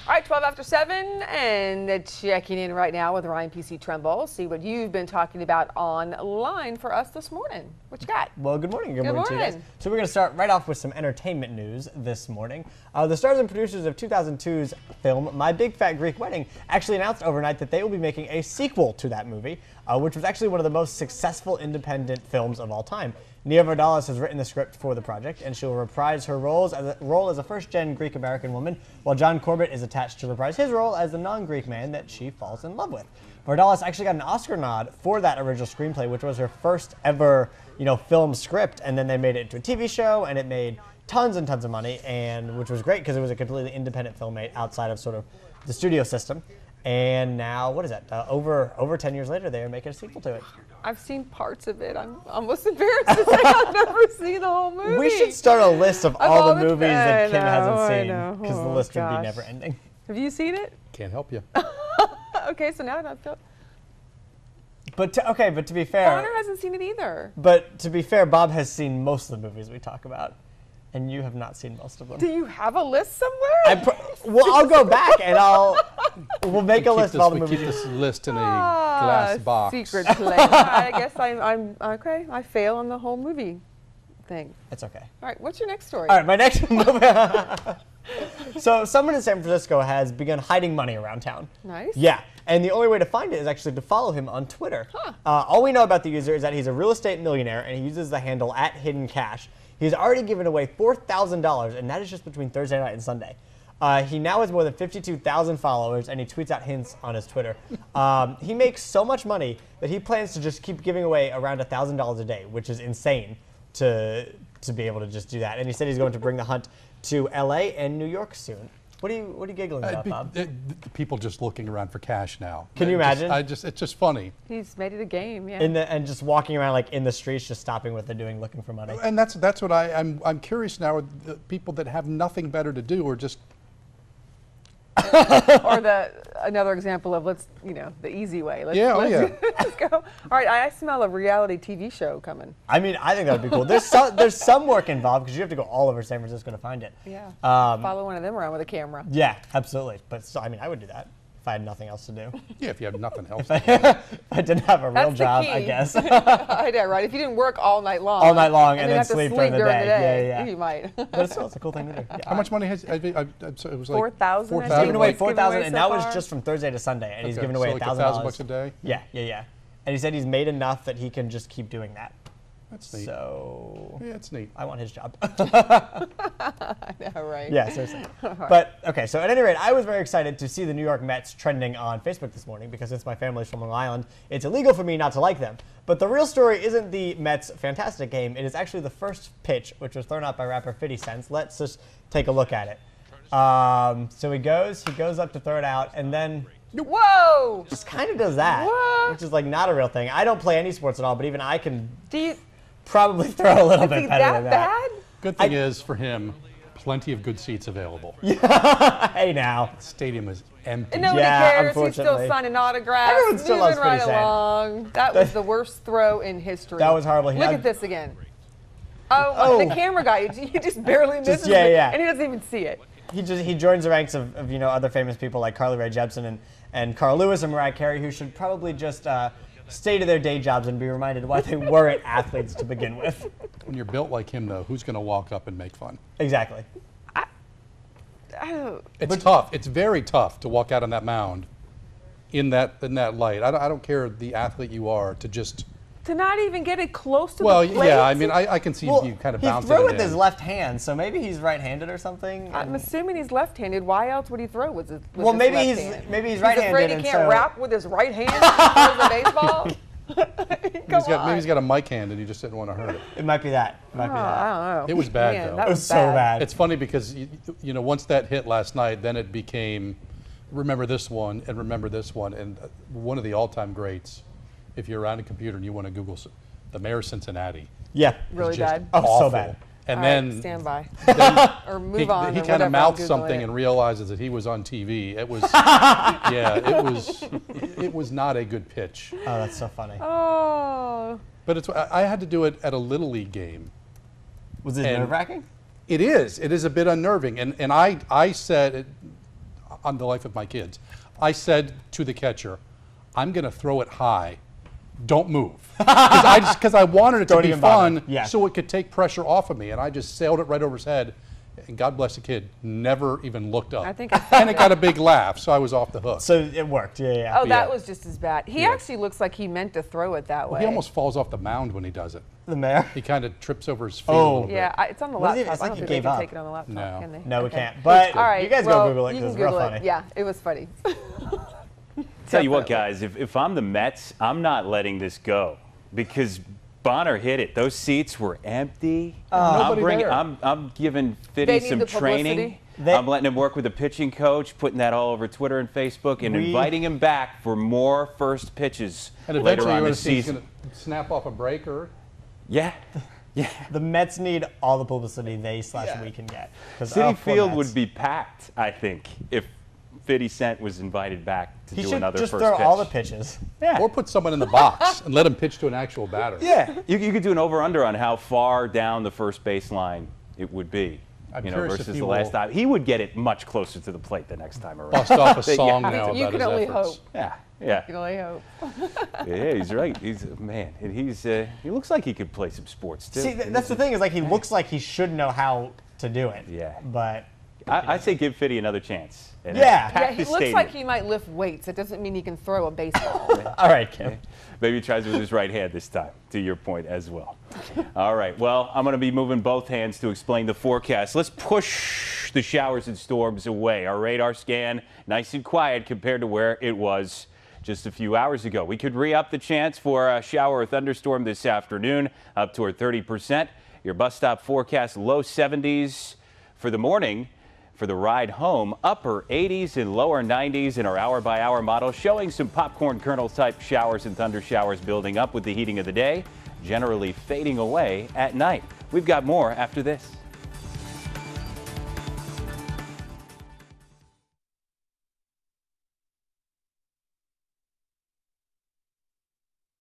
All right, 12 after 7, and checking in right now with Ryan PC Trimble. See what you've been talking about online for us this morning. What you got? Well, good morning. Good morning to you guys. So we're going to start right off with some entertainment news this morning. The stars and producers of 2002's film My Big Fat Greek Wedding actually announced overnight that they will be making a sequel to that movie, which was actually one of the most successful independent films of all time. Nia Vardalos has written the script for the project, and she'll reprise her role as a first-gen Greek-American woman, while John Corbett is attached to reprise his role as the non-Greek man that she falls in love with. Vardalos actually got an Oscar nod for that original screenplay, which was her first ever, film script, and then they made it into a TV show, and it made tons and tons of money, and which was great because it was a completely independent film made outside of sort of the studio system. And now, what is that? Over 10 years later, they are making a sequel to it. I've seen parts of it. I'm almost embarrassed to say I've never seen the whole movie. We should start a list of all the movies that Kim hasn't seen, because the list would be never ending. Have you seen it? Can't help you. Okay, so now I don't feel. But to be fair, Connor hasn't seen it either. But to be fair, Bob has seen most of the movies we talk about, and you have not seen most of them. Do you have a list somewhere? Well, I'll go back and we'll make a list of all the movies. Keep this list in a glass box. Secret place. I guess I'm okay. I fail on the whole movie thing. It's okay. All right, what's your next story? All right, my next movie. So someone in San Francisco has begun hiding money around town. Nice. Yeah, and the only way to find it is actually to follow him on Twitter. Huh. All we know about the user is that he's a real estate millionaire, and he uses the handle @HiddenCash. He's already given away $4,000, and that is just between Thursday night and Sunday. He now has more than 52,000 followers, and he tweets out hints on his Twitter. He makes so much money that he plans to just keep giving away around $1,000 a day, which is insane to be able to just do that. And he said he's going to bring the hunt to LA and New York soon. What are you giggling about, Bob? People just looking around for cash now. Can you imagine? It's just funny. He's made it a game, yeah. And just walking around like in the streets, just stopping what they're doing, looking for money. And that's what I'm curious now. The people that have nothing better to do or just. Or another example of the easy way. Let's go. All right, I smell a reality TV show coming. I mean, I think that would be cool. There's some work involved because you have to go all over San Francisco to find it. Yeah. Follow one of them around with a camera. Yeah, absolutely. But so, I mean, I would do that if I had nothing else to do. Yeah, if you have nothing else. If I didn't have a real job, I guess. I know, right? If you didn't work all night long. All night long and then have sleep to during the day. Yeah. You might. But still, it's a cool thing to do. Yeah. How much money has it was like 4,000? He's given away 4,000, and that was just from Thursday to Sunday, and he's given away like $1,000 $1,000 a day. Yeah. And he said he's made enough that he can just keep doing that. That's neat. So yeah, it's neat. I want his job. I know, right? Yeah, seriously. But okay, so at any rate, I was very excited to see the New York Mets trending on Facebook this morning because since my family's from Long Island, it's illegal for me not to like them. But the real story isn't the Mets' fantastic game. It is actually the first pitch, which was thrown out by rapper 50 Cent. Let's just take a look at it. So he goes up to throw it out, and then whoa! Just kind of does that, which is like not a real thing. I don't play any sports at all, but even I can probably throw a little bit better than that. Bad? Good thing is for him, plenty of good seats available. Yeah. Hey now. The stadium is empty. And nobody cares. He's still signing autographs. Everyone still loves moving right along. That was the worst throw in history. That was horrible. Look at this again. Oh, the camera guy. He just barely misses it, and he doesn't even see it. He joins the ranks of other famous people like Carly Rae Jepsen and Carl Lewis and Mariah Carey, who should probably just stay to their day jobs and be reminded why they weren't athletes to begin with. When you're built like him, though, who's going to walk up and make fun? Exactly. It's tough. It's very tough to walk out on that mound in that light. I don't care the athlete you are to not even get it close to the plate. Well, yeah, I mean, I can see you kind of bouncing it in. He threw with his left hand, so maybe he's right-handed or something. I'm assuming he's left-handed. Why else would he throw with his Well, maybe his he's hand? maybe he's right-handed. He's afraid he can't rap with his right hand as a baseball. Maybe he's got a mic hand and he just didn't want to hurt it. It might be that. I don't know. It was bad, though. That it was so bad. It's funny because once that hit last night, then it became remember this one and remember this one, and one of the all-time greats. If you're around a computer and you want to Google the mayor of Cincinnati. Yeah. Really bad? Oh, so bad. And then stand by. Or move on. He kind of mouthed something and realizes that he was on TV. It was it was not a good pitch. Oh, that's so funny. Oh. But I had to do it at a Little League game. Was it nerve-wracking? It is. It is a bit unnerving. And I said on the life of my kids. I said to the catcher, I'm going to throw it high. Don't move. Because I wanted it to be fun so it could take pressure off of me. And I just sailed it right over his head. And God bless the kid, never even looked up. And it got a big laugh, so I was off the hook. So it worked, yeah. Oh, that was just as bad. He actually looks like he meant to throw it that way. He almost falls off the mound when he does it. The mayor? He kind of trips over his feet a little bit. Yeah, it's on the laptop. It's like I don't he think they gave can up. take it on the laptop, can they? No, we can't. But all right, you guys go Google it because it's real funny. Yeah, it was funny. Tell you what, guys, if I'm the Mets, I'm not letting this go because Bonner hit it. Those seats were empty. I'm giving Fitty some training. I'm letting him work with the pitching coach, putting that all over Twitter and Facebook, and inviting him back for more first pitches later on this season. He's going to snap off a breaker. Yeah. The Mets need all the publicity we can get. Citi Field would be packed, I think, if 50 Cent was invited back to do another first pitch. He should just throw all the pitches. Yeah. Or put someone in the box and let him pitch to an actual batter. Yeah. You could do an over-under on how far down the first baseline it would be. Versus the last time. He would get it much closer to the plate the next time around. Bust off a song now about his efforts. You can only hope. Yeah. You can only hope. Yeah, he's right. He's a man. And he looks like he could play some sports, too. See, that's the thing is, like, he looks like he should know how to do it. Yeah. But I say give Fitty another chance. He looks like he might lift weights. It doesn't mean he can throw a baseball. All right, Kim. Maybe he tries with his right hand this time, to your point as well. All right, well, I'm going to be moving both hands to explain the forecast. Let's push the showers and storms away. Our radar scan, nice and quiet compared to where it was just a few hours ago. We could re-up the chance for a shower or thunderstorm this afternoon, up toward 30%. Your bus stop forecast, low 70s for the morning. For the ride home, upper 80s and lower 90s in our hour-by-hour model, showing some popcorn kernel-type showers and thunder showers building up with the heating of the day, generally fading away at night. We've got more after this.